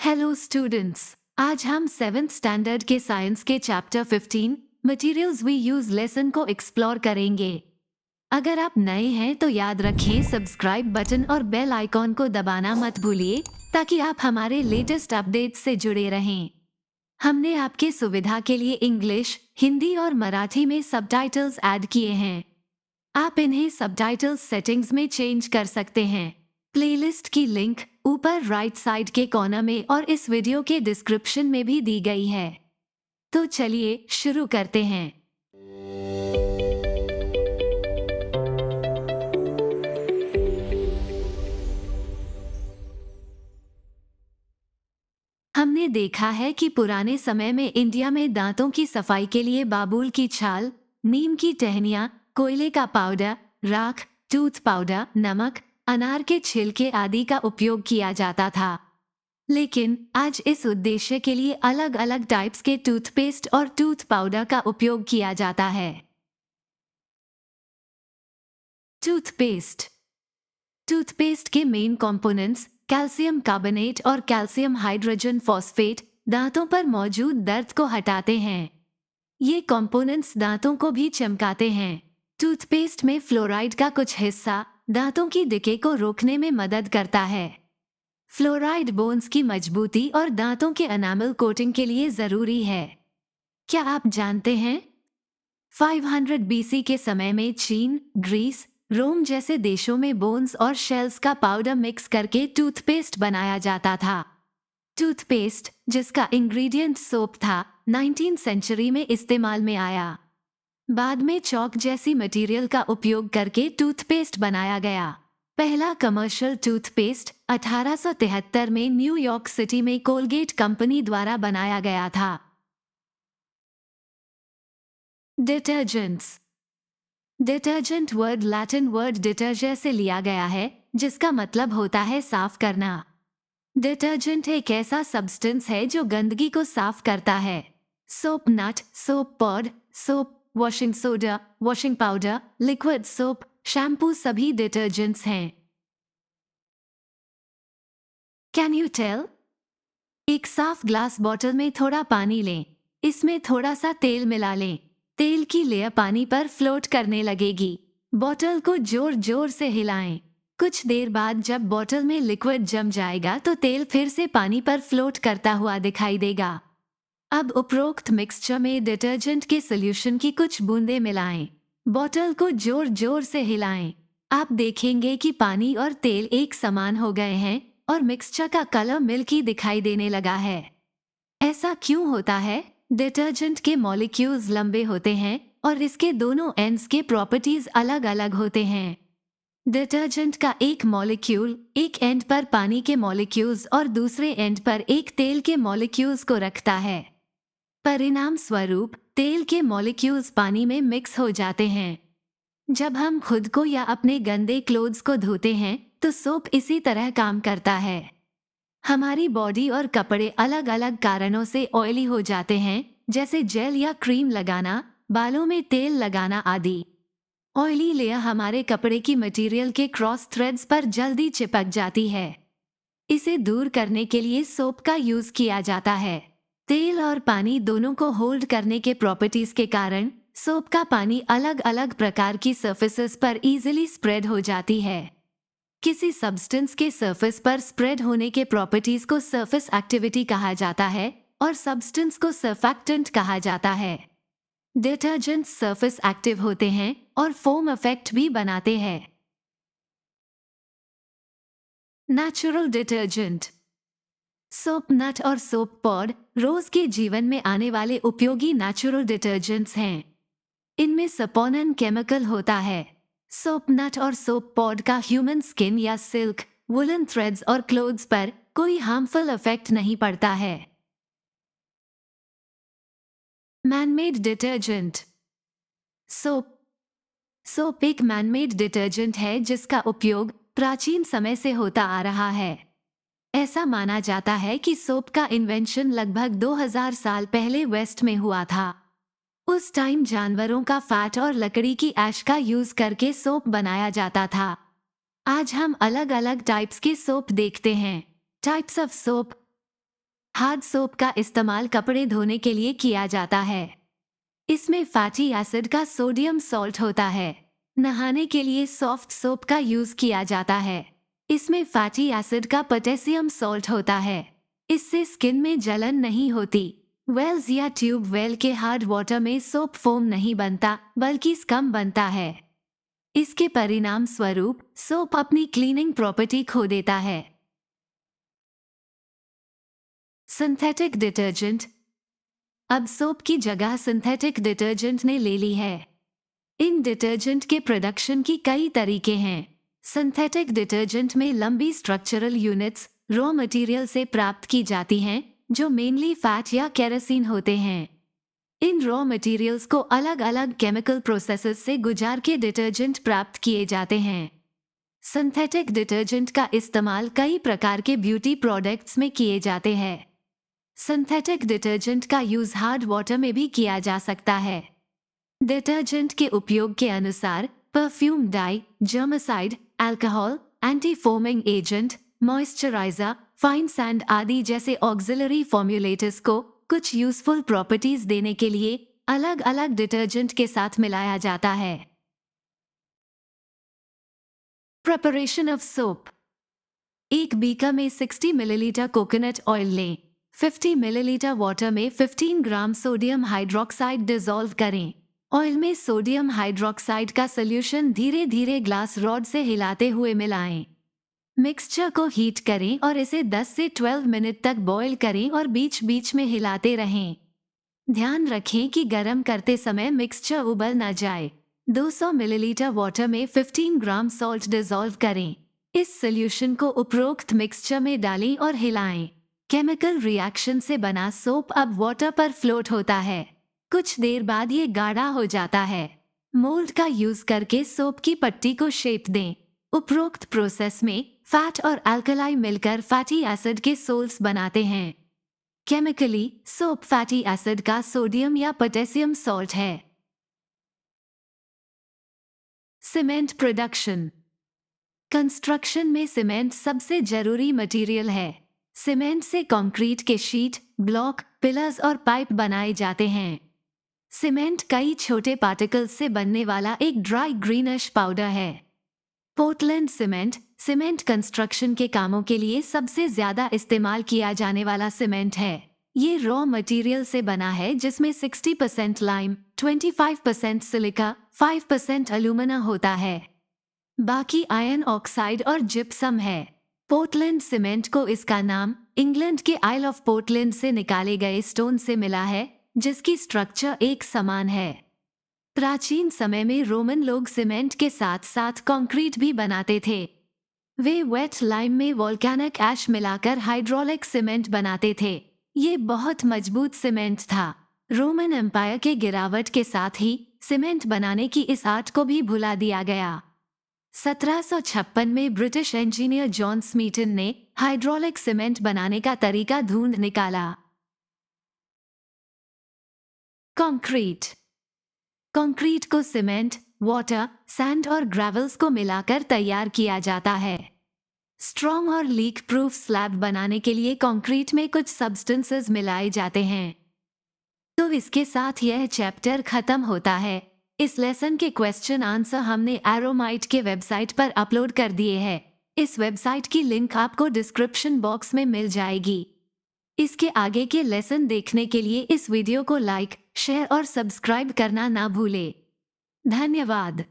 Hello students, आज हम 7th standard के साइंस के chapter 15 materials we use lesson को एक्सप्लोर करेंगे। अगर आप नए हैं तो याद रखें सब्सक्राइब बटन और बेल आइकॉन को दबाना मत भूलिए ताकि आप हमारे लेटेस्ट अपडेट्स से जुड़े रहें। हमने आपके सुविधा के लिए इंग्लिश, हिंदी और मराठी में सबटाइटल्स ऐड किए हैं। आप इन्हें सबटाइटल्स सेटिंग्स में चेंज कर सकते हैं। प्लेलिस्ट की लिंक ऊपर राइट साइड के कॉर्नर में और इस वीडियो के डिस्क्रिप्शन में भी दी गई है। तो चलिए शुरू करते हैं। हमने देखा है कि पुराने समय में इंडिया में दांतों की सफाई के लिए बाबूल की छाल, नीम की टहनियां, कोयले का पाउडर, राख, टूथ पाउडर, नमक, अनार के छिलके आदि का उपयोग किया जाता था। लेकिन आज इस उद्देश्य के लिए अलग अलग टाइप्स के टूथपेस्ट और टूथ पाउडर का उपयोग किया जाता है। टूथपेस्ट टूथपेस्ट के मेन कंपोनेंट्स कैल्शियम कार्बोनेट और कैल्शियम हाइड्रोजन फॉस्फेट दांतों पर मौजूद दर्द को हटाते हैं। ये कंपोनेंट्स दांतों को भी चमकाते हैं। टूथपेस्ट में फ्लोराइड का कुछ हिस्सा दांतों की डिके को रोकने में मदद करता है। फ्लोराइड बोन्स की मजबूती और दांतों के एनामल कोटिंग के लिए जरूरी है। क्या आप जानते हैं 500 बीसी के समय में चीन, ग्रीस, रोम जैसे देशों में बोन्स और शेल्स का पाउडर मिक्स करके टूथपेस्ट बनाया जाता था। टूथपेस्ट, जिसका इंग्रेडिएंट सोप था, 19वीं सेंचुरी में इस्तेमाल में आया। बाद में चॉक जैसी मटेरियल का उपयोग करके टूथपेस्ट बनाया गया। पहला कमर्शियल टूथपेस्ट 1873 में न्यूयॉर्क सिटी में कोलगेट कंपनी द्वारा बनाया गया था। Detergents detergent word Latin word डिटर्जे से लिया गया है, जिसका मतलब होता है साफ करना। डिटर्जेंट एक ऐसा सब्सटेंस है जो गंदगी को साफ करता है। Soap nut, soap pod, soap, washing soda, washing powder, liquid soap, shampoo सभी डिटर्जेंट्स हैं। Can you tell? एक साफ ग्लास बॉटल में थोड़ा पानी लें। इसमें थोड़ा सा तेल मिला लें। तेल की लेयर पानी पर फ्लोट करने लगेगी। बॉटल को जोर जोर से हिलाएं। कुछ देर बाद जब बॉटल में लिक्विड जम जाएगा तो तेल फिर से पानी पर फ्लोट करता हुआ दिखाई देगा। अब उपरोक्त मिक्सचर में डिटर्जेंट के सॉल्यूशन की कुछ बूंदें मिलाएं। बॉटल को जोर जोर से हिलाएं। आप देखेंगे कि पानी और तेल एक समान हो गए हैं और मिक्सचर का कलर मिल्की दिखाई देने लगा है। ऐसा क्यों होता है? डिटर्जेंट के मॉलिक्यूल्स लंबे होते हैं और इसके दोनों एंड्स के प्रॉपर्टीज अलग अलग होते हैं। डिटर्जेंट का एक मॉलिक्यूल एक एंड पर पानी के मॉलिक्यूल्स और दूसरे एंड पर एक तेल के मॉलिक्यूल्स को रखता है। परिणाम स्वरूप तेल के मॉलिक्यूल्स पानी में मिक्स हो जाते हैं। जब हम खुद को या अपने गंदे क्लोथ्स को धोते हैं तो सोप इसी तरह काम करता है। हमारी बॉडी और कपड़े अलग अलग कारणों से ऑयली हो जाते हैं, जैसे जेल या क्रीम लगाना, बालों में तेल लगाना आदि। ऑयली लेयर हमारे कपड़े की मटेरियल के क्रॉस थ्रेड्स पर जल्दी चिपक जाती है। इसे दूर करने के लिए सोप का यूज किया जाता है। तेल और पानी दोनों को होल्ड करने के प्रॉपर्टीज के कारण सोप का पानी अलग अलग प्रकार की सरफेसेस पर इजीली स्प्रेड हो जाती है। किसी सब्सटेंस के सरफेस पर स्प्रेड होने के प्रॉपर्टीज को सरफेस एक्टिविटी कहा जाता है और सब्सटेंस को सर्फैक्टेंट कहा जाता है। डिटर्जेंट्स सरफेस एक्टिव होते हैं और फोम इफेक्ट भी बनाते हैं। नेचुरल डिटर्जेंट सोप नट और सोप पॉड रोज के जीवन में आने वाले उपयोगी नेचुरल डिटर्जेंट्स हैं। इनमें सपोनन केमिकल होता है। सोप नट और सोप पॉड का ह्यूमन स्किन या सिल्क, वुलन थ्रेड्स और क्लोथ्स पर कोई हार्मफुल इफेक्ट नहीं पड़ता है। मैनमेड डिटर्जेंट सोप एक मैनमेड डिटर्जेंट है जिसका उपयोग प्राचीन समय से होता आ रहा है। ऐसा माना जाता है कि सोप का इन्वेंशन लगभग 2000 साल पहले वेस्ट में हुआ था। उस टाइम जानवरों का फैट और लकड़ी की ऐश का यूज करके सोप बनाया जाता था। आज हम अलग अलग टाइप्स के सोप देखते हैं। Types of soap. Hard soap का इस्तेमाल कपड़े धोने के लिए किया जाता है। इसमें फैटी एसिड का सोडियम सॉल्ट होता है। नहाने के लिए सॉफ्ट सोप का यूज किया जाता है। इसमें फैटी एसिड का पोटेशियम सॉल्ट होता है। इससे स्किन में जलन नहीं होती। वेल्स या ट्यूब वेल के हार्ड वाटर में सोप फोम नहीं बनता, बल्कि स्कम बनता है। इसके परिणाम स्वरूप सोप अपनी क्लीनिंग प्रॉपर्टी खो देता है। Synthetic detergent. अब सोप की जगह सिंथेटिक डिटर्जेंट ने ले ली है। इन डिटर्जेंट के प्रोडक्शन की कई तरीके हैं। सिंथेटिक डिटर्जेंट में लंबी स्ट्रक्चरल यूनिट्स रॉ मटेरियल से प्राप्त की जाती हैं, जो मेनली फैट या केरोसिन होते हैं। इन रॉ मटेरियल्स को अलग अलग केमिकल प्रोसेसेस से गुजार के डिटर्जेंट प्राप्त किए जाते हैं। सिंथेटिक डिटर्जेंट का इस्तेमाल कई प्रकार के ब्यूटी प्रोडक्ट्स में किए जाते हैं। सिंथेटिक डिटर्जेंट का यूज हार्ड वाटर में भी किया जा सकता है। डिटर्जेंट के उपयोग के अनुसार perfume dye, germicide, alcohol, anti foaming agent, moisturiser, fine sand आदि जैसे ऑक्सिलरी फॉर्म्युलेटर्स को कुछ यूजफुल प्रॉपर्टीज देने के लिए अलग अलग डिटर्जेंट के साथ मिलाया जाता है। Preparation of soap. एक बीकर में 60 मिलीलीटर कोकोनट ऑयल लें। 50 मिलीलीटर वाटर में 15 ग्राम सोडियम हाइड्रोक्साइड डिसॉल्व करें। ऑयल में सोडियम हाइड्रोक्साइड का सॉल्यूशन धीरे धीरे ग्लास रॉड से हिलाते हुए मिलाएं। मिक्सचर को हीट करें और इसे 10 से 12 मिनट तक बॉईल करें और बीच बीच में हिलाते रहें। ध्यान रखें कि गर्म करते समय मिक्सचर उबल न जाए। 200 मिलीलीटर वाटर में 15 ग्राम सॉल्ट डिसॉल्व करें। इस सॉल्यूशन को उपरोक्त मिक्सचर में डालें और हिलाएं। केमिकल रिएक्शन से बना सोप अब वाटर पर फ्लोट होता है। कुछ देर बाद ये गाढ़ा हो जाता है। मोल्ड का यूज करके सोप की पट्टी को शेप दें। उपरोक्त प्रोसेस में फैट और अल्कलाई मिलकर फैटी एसिड के सोल्स बनाते हैं। केमिकली सोप फैटी एसिड का सोडियम या पोटेशियम सॉल्ट है। Cement production. कंस्ट्रक्शन में सीमेंट सबसे जरूरी मटेरियल है। सीमेंट से कंक्रीट के शीट, ब्लॉक, पिलर्स और पाइप बनाए जाते हैं। सीमेंट कई छोटे पार्टिकल्स से बनने वाला एक ड्राई ग्रीनिश पाउडर है। पोर्टलैंड सीमेंट सीमेंट कंस्ट्रक्शन के कामों के लिए सबसे ज्यादा इस्तेमाल किया जाने वाला सीमेंट है। ये रॉ मटेरियल से बना है जिसमें 60% लाइम, 25% सिलिका, 5% अलुमिना होता है। बाकी आयरन ऑक्साइड और जिप्सम है। पोर्टलैंड सीमेंट को इसका नाम इंग्लैंड के आइल ऑफ पोर्टलैंड से निकाले गए स्टोन से मिला है, जिसकी स्ट्रक्चर एक समान है। प्राचीन समय में रोमन लोग सीमेंट के साथ साथ कंक्रीट भी बनाते थे। वे वेट लाइम में वोल्केनिक ऐश मिलाकर हाइड्रोलिक सीमेंट बनाते थे। ये बहुत मजबूत सीमेंट था। रोमन एम्पायर के गिरावट के साथ ही सीमेंट बनाने की इस आर्ट को भी भुला दिया गया। 1756 में ब्रिटिश इंजीनियर जॉन स्मीटन ने हाइड्रोलिक सीमेंट बनाने का तरीका ढूंढ निकाला। कंक्रीट। कंक्रीट को सीमेंट, वाटर, सैंड और ग्रेवल्स को मिलाकर तैयार किया जाता है। स्ट्रॉन्ग और लीक प्रूफ स्लैब बनाने के लिए कंक्रीट में कुछ सब्सटेंसेस मिलाए जाते हैं। तो इसके साथ यह चैप्टर खत्म होता है। इस लेसन के क्वेश्चन आंसर हमने एरोमाइट के वेबसाइट पर अपलोड कर दिए हैं। इस वेबसाइट की लिंक आपको डिस्क्रिप्शन बॉक्स में मिल जाएगी। इसके आगे के लेसन देखने के लिए इस वीडियो को लाइक, शेयर और सब्सक्राइब करना ना भूलें। धन्यवाद।